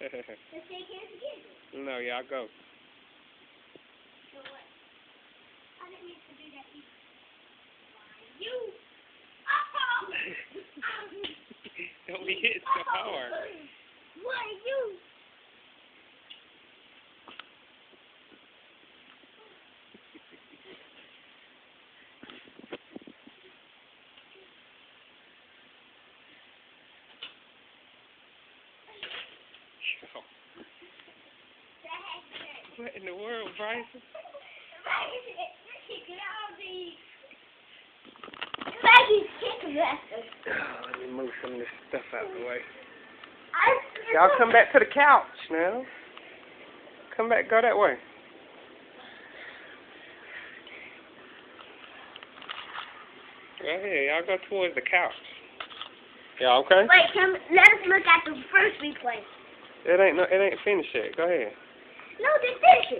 Let's shake hands again. No, y'all go. So what? I didn't mean to do that either. You! Oh! Don't be hitting so hard. Why you? What in the world, Bryson? Let me move some of this stuff out of the way. Y'all come back to the couch now. Come back, go that way. Right here, y'all go towards the couch. Y'all okay? Wait, let us look at the first replay. It ain't finished yet. Go ahead. No, just finish it.